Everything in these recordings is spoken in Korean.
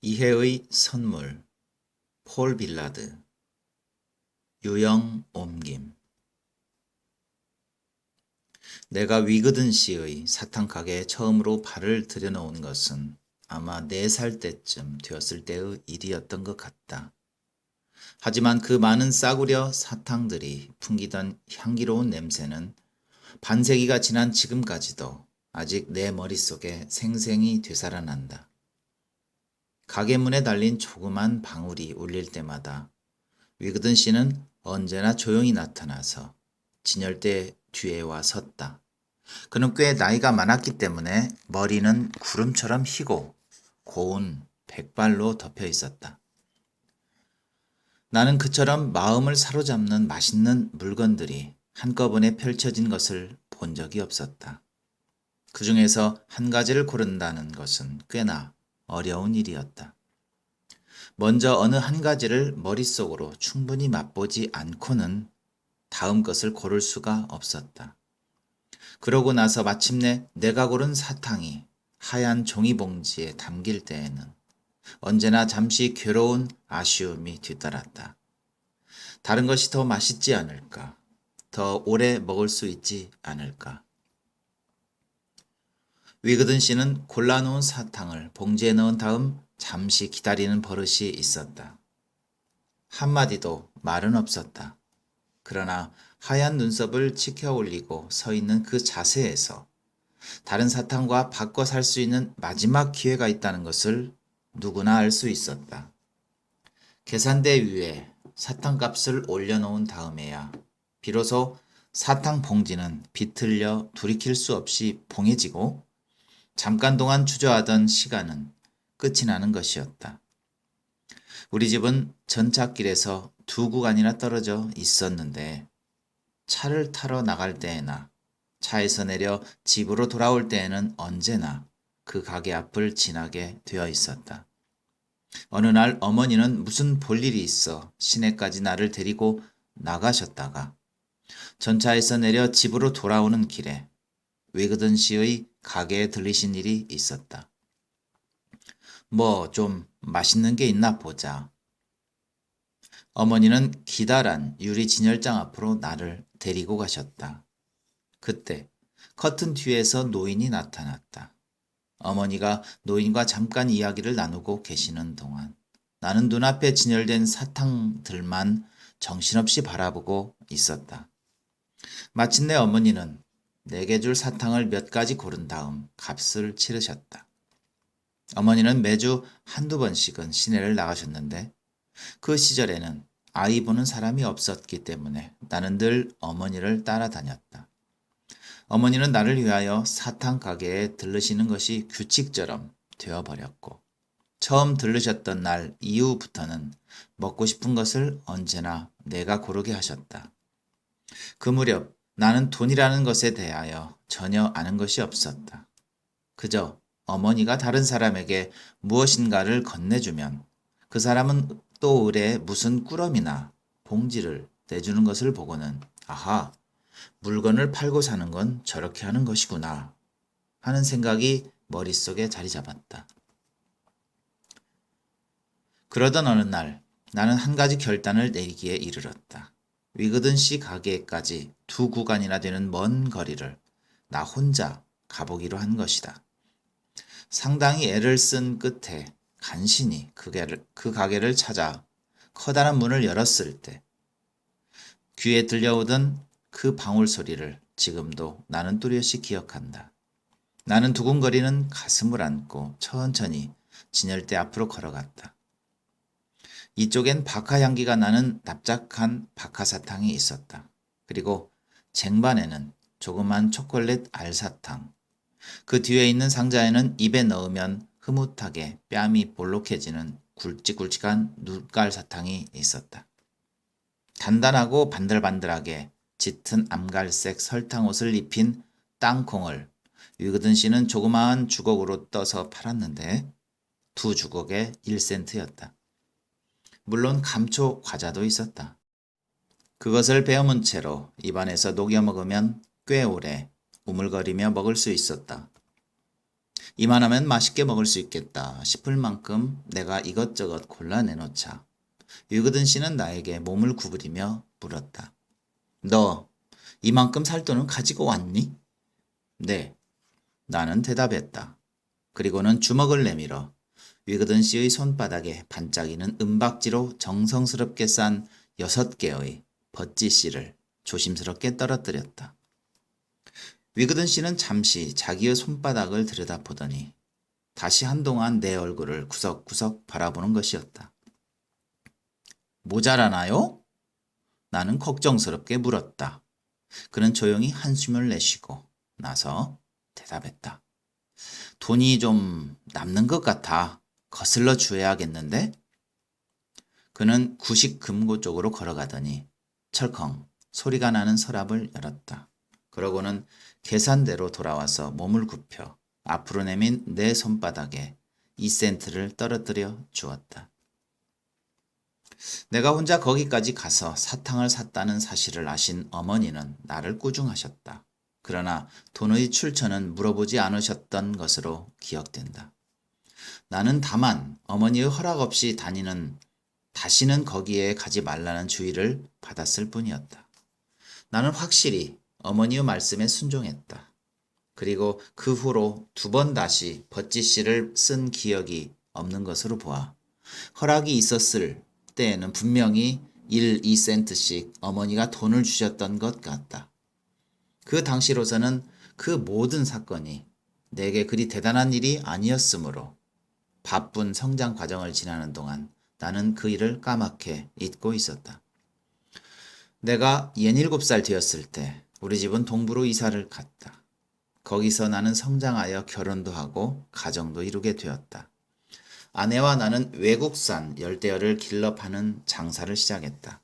이해의 선물, 폴 빌라드, 유영 옮김. 내가 위거든 씨의 사탕 가게에 처음으로 발을 들여놓은 것은 아마 4살 때쯤 되었을 때의 일이었던 것 같다. 하지만 그 많은 싸구려 사탕들이 풍기던 향기로운 냄새는 반세기가 지난 지금까지도 아직 내 머릿속에 생생히 되살아난다. 가게 문에 달린 조그만 방울이 울릴 때마다 위거든 씨는 언제나 조용히 나타나서 진열대 뒤에 와 섰다. 그는 꽤 나이가 많았기 때문에 머리는 구름처럼 희고 고운 백발로 덮여 있었다. 나는 그처럼 마음을 사로잡는 맛있는 물건들이 한꺼번에 펼쳐진 것을 본 적이 없었다. 그 중에서 한 가지를 고른다는 것은 꽤나 어려운 일이었다. 먼저 어느 한 가지를 머릿속으로 충분히 맛보지 않고는 다음 것을 고를 수가 없었다. 그러고 나서 마침내 내가 고른 사탕이 하얀 종이봉지에 담길 때에는 언제나 잠시 괴로운 아쉬움이 뒤따랐다. 다른 것이 더 맛있지 않을까? 더 오래 먹을 수 있지 않을까? 위거든 씨는 골라놓은 사탕을 봉지에 넣은 다음 잠시 기다리는 버릇이 있었다. 한마디도 말은 없었다. 그러나 하얀 눈썹을 치켜 올리고 서 있는 그 자세에서 다른 사탕과 바꿔 살 수 있는 마지막 기회가 있다는 것을 누구나 알 수 있었다. 계산대 위에 사탕값을 올려놓은 다음에야 비로소 사탕 봉지는 비틀려 돌이킬 수 없이 봉해지고 잠깐 동안 주저하던 시간은 끝이 나는 것이었다. 우리 집은 전찻길에서 2구간이나 떨어져 있었는데 차를 타러 나갈 때에나 차에서 내려 집으로 돌아올 때에는 언제나 그 가게 앞을 지나게 되어 있었다. 어느 날 어머니는 무슨 볼일이 있어 시내까지 나를 데리고 나가셨다가 전차에서 내려 집으로 돌아오는 길에 위거든 씨의 가게에 들리신 일이 있었다. 뭐 좀 맛있는 게 있나 보자. 어머니는 기다란 유리 진열장 앞으로 나를 데리고 가셨다. 그때 커튼 뒤에서 노인이 나타났다. 어머니가 노인과 잠깐 이야기를 나누고 계시는 동안 나는 눈앞에 진열된 사탕들만 정신없이 바라보고 있었다. 마침내 어머니는 내게 줄 사탕을 몇 가지 고른 다음 값을 치르셨다. 어머니는 매주 한두 번씩은 시내를 나가셨는데 그 시절에는 아이 보는 사람이 없었기 때문에 나는 늘 어머니를 따라다녔다. 어머니는 나를 위하여 사탕 가게에 들르시는 것이 규칙처럼 되어버렸고 처음 들르셨던 날 이후부터는 먹고 싶은 것을 언제나 내가 고르게 하셨다. 그 무렵 나는 돈이라는 것에 대하여 전혀 아는 것이 없었다. 그저 어머니가 다른 사람에게 무엇인가를 건네주면 그 사람은 또 을에 무슨 꾸러미나 봉지를 내주는 것을 보고는 아하, 물건을 팔고 사는 건 저렇게 하는 것이구나 하는 생각이 머릿속에 자리 잡았다. 그러던 어느 날 나는 한 가지 결단을 내리기에 이르렀다. 위거든 씨 가게까지 2구간이나 되는 먼 거리를 나 혼자 가보기로 한 것이다. 상당히 애를 쓴 끝에 간신히 그 가게를 찾아 커다란 문을 열었을 때 귀에 들려오던 그 방울 소리를 지금도 나는 뚜렷이 기억한다. 나는 두근거리는 가슴을 안고 천천히 진열대 앞으로 걸어갔다. 이쪽엔 박하 향기가 나는 납작한 박하사탕이 있었다. 그리고 쟁반에는 조그만 초콜릿 알사탕, 그 뒤에 있는 상자에는 입에 넣으면 흐뭇하게 뺨이 볼록해지는 굵직굵직한 눈깔사탕이 있었다. 단단하고 반들반들하게 짙은 암갈색 설탕옷을 입힌 땅콩을 위거든 씨는 조그마한 주걱으로 떠서 팔았는데 2주걱에 1센트였다. 물론 감초 과자도 있었다. 그것을 베어문 채로 입안에서 녹여 먹으면 꽤 오래 우물거리며 먹을 수 있었다. 이만하면 맛있게 먹을 수 있겠다 싶을 만큼 내가 이것저것 골라내놓자 위그든 씨는 나에게 몸을 구부리며 물었다. 너 이만큼 살 돈은 가지고 왔니? 네, 나는 대답했다. 그리고는 주먹을 내밀어 위그든 씨의 손바닥에 반짝이는 은박지로 정성스럽게 싼 6개의 버찌 씨를 조심스럽게 떨어뜨렸다. 위그든 씨는 잠시 자기의 손바닥을 들여다보더니 다시 한동안 내 얼굴을 구석구석 바라보는 것이었다. 모자라나요? 나는 걱정스럽게 물었다. 그는 조용히 한숨을 내쉬고 나서 대답했다. 돈이 좀 남는 것 같아. 거슬러 줘야겠는데? 그는 구식 금고 쪽으로 걸어가더니 철컹 소리가 나는 서랍을 열었다. 그러고는 계산대로 돌아와서 몸을 굽혀 앞으로 내민 내 손바닥에 2센트를 떨어뜨려 주었다. 내가 혼자 거기까지 가서 사탕을 샀다는 사실을 아신 어머니는 나를 꾸중하셨다. 그러나 돈의 출처는 물어보지 않으셨던 것으로 기억된다. 나는 다만 어머니의 허락 없이 다시는 거기에 가지 말라는 주의를 받았을 뿐이었다. 나는 확실히 어머니의 말씀에 순종했다. 그리고 그 후로 2번 다시 버찌 씨를 쓴 기억이 없는 것으로 보아 허락이 있었을 때에는 분명히 1, 2센트씩 어머니가 돈을 주셨던 것 같다. 그 당시로서는 그 모든 사건이 내게 그리 대단한 일이 아니었으므로 바쁜 성장 과정을 지나는 동안 나는 그 일을 까맣게 잊고 있었다. 내가 67살 되었을 때 우리 집은 동부로 이사를 갔다. 거기서 나는 성장하여 결혼도 하고 가정도 이루게 되었다. 아내와 나는 외국산 열대어를 길러 파는 장사를 시작했다.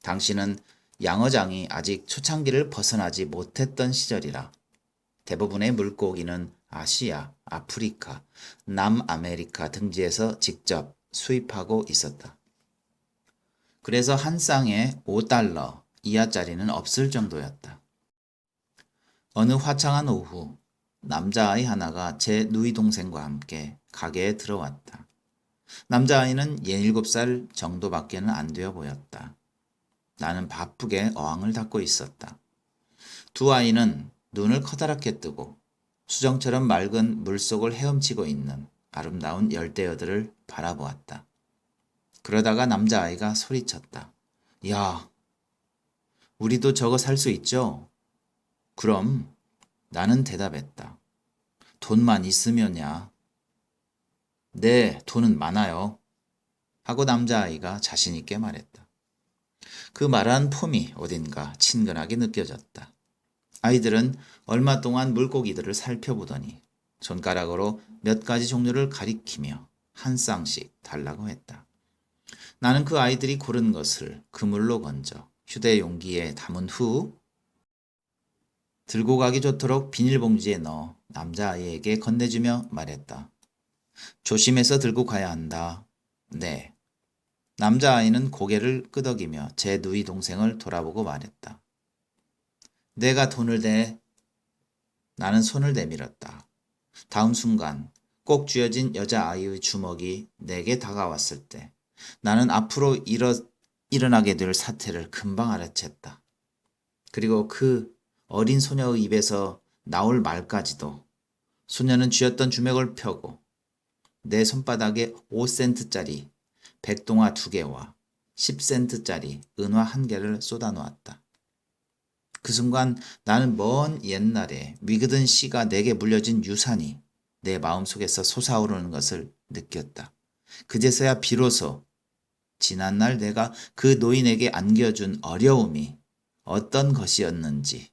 당시는 양어장이 아직 초창기를 벗어나지 못했던 시절이라 대부분의 물고기는 아시아, 아프리카, 남아메리카 등지에서 직접 수입하고 있었다. 그래서 한 쌍에 $5 이하짜리는 없을 정도였다. 어느 화창한 오후 남자아이 하나가 제 누이 동생과 함께 가게에 들어왔다. 남자아이는 17살 정도밖에는 안 되어 보였다. 나는 바쁘게 어항을 닦고 있었다. 두 아이는 눈을 커다랗게 뜨고 수정처럼 맑은 물속을 헤엄치고 있는 아름다운 열대어들을 바라보았다. 그러다가 남자아이가 소리쳤다. 야, 우리도 저거 살 수 있죠? 그럼 나는 대답했다. 돈만 있으면야. 네, 돈은 많아요. 하고 남자아이가 자신있게 말했다. 그 말한 폼이 어딘가 친근하게 느껴졌다. 아이들은 얼마 동안 물고기들을 살펴보더니 손가락으로 몇 가지 종류를 가리키며 한 쌍씩 달라고 했다. 나는 그 아이들이 고른 것을 그물로 건져 휴대 용기에 담은 후 들고 가기 좋도록 비닐봉지에 넣어 남자아이에게 건네주며 말했다. 조심해서 들고 가야 한다. 네. 남자아이는 고개를 끄덕이며 제 누이 동생을 돌아보고 말했다. 내가 돈을 내. 나는 손을 내밀었다. 다음 순간 꼭 쥐어진 여자아이의 주먹이 내게 다가왔을 때 나는 앞으로 일어나게 될 사태를 금방 알아챘다. 그리고 그 어린 소녀의 입에서 나올 말까지도 소녀는 쥐었던 주먹을 펴고 내 손바닥에 5센트짜리 백동화 2개와 10센트짜리 은화 1개를 쏟아놓았다. 그 순간 나는 먼 옛날에 위그든 씨가 내게 물려진 유산이 내 마음속에서 솟아오르는 것을 느꼈다. 그제서야 비로소 지난날 내가 그 노인에게 안겨준 어려움이 어떤 것이었는지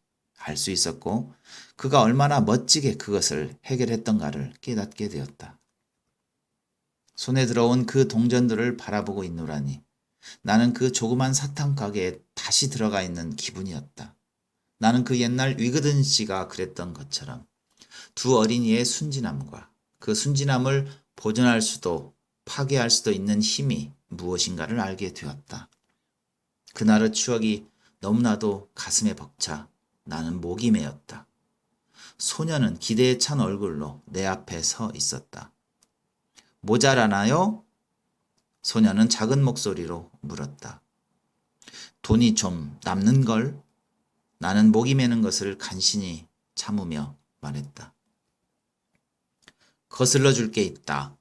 알 수 있었고 그가 얼마나 멋지게 그것을 해결했던가를 깨닫게 되었다. 손에 들어온 그 동전들을 바라보고 있노라니 나는 그 조그만 사탕 가게에 다시 들어가 있는 기분이었다. 나는 그 옛날 위그든 씨가 그랬던 것처럼 두 어린이의 순진함과 그 순진함을 보존할 수도 파괴할 수도 있는 힘이 무엇인가를 알게 되었다. 그날의 추억이 너무나도 가슴에 벅차 나는 목이 메었다. 소녀는 기대에 찬 얼굴로 내 앞에 서 있었다. 모자라나요? 소녀는 작은 목소리로 물었다. 돈이 좀 남는걸? 나는 목이 메는 것을 간신히 참으며 말했다. 거슬러 줄 게 있다.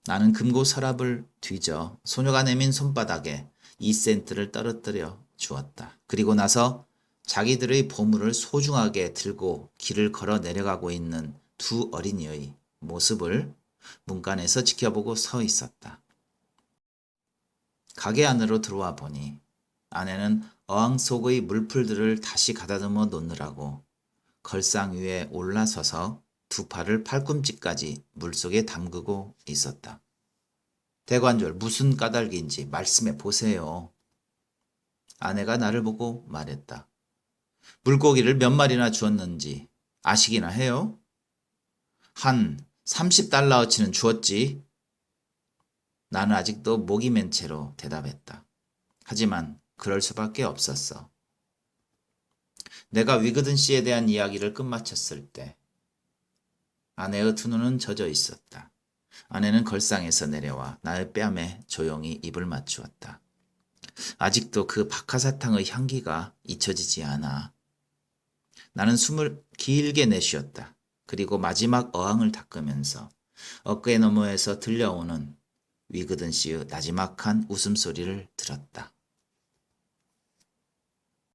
나는 금고 서랍을 뒤져 소녀가 내민 손바닥에 2센트를 떨어뜨려 주었다. 그리고 나서 자기들의 보물을 소중하게 들고 길을 걸어 내려가고 있는 두 어린이의 모습을 문간에서 지켜보고 서 있었다. 가게 안으로 들어와 보니 아내는 어항 속의 물풀들을 다시 가다듬어 놓느라고 걸상 위에 올라서서 두 팔을 팔꿈치까지 물속에 담그고 있었다. 대관절 무슨 까닭인지 말씀해 보세요. 아내가 나를 보고 말했다. 물고기를 몇 마리나 주었는지 아시기나 해요? 한 30달러어치는 주었지. 나는 아직도 목이 맨 채로 대답했다. 하지만 그럴 수밖에 없었어. 내가 위그든 씨에 대한 이야기를 끝마쳤을 때 아내의 두 눈은 젖어 있었다. 아내는 걸상에서 내려와 나의 뺨에 조용히 입을 맞추었다. 아직도 그 박하사탕의 향기가 잊혀지지 않아. 나는 숨을 길게 내쉬었다. 그리고 마지막 어항을 닦으면서 어깨 너머에서 들려오는 위그든 씨의 나지막한 웃음소리를 들었다.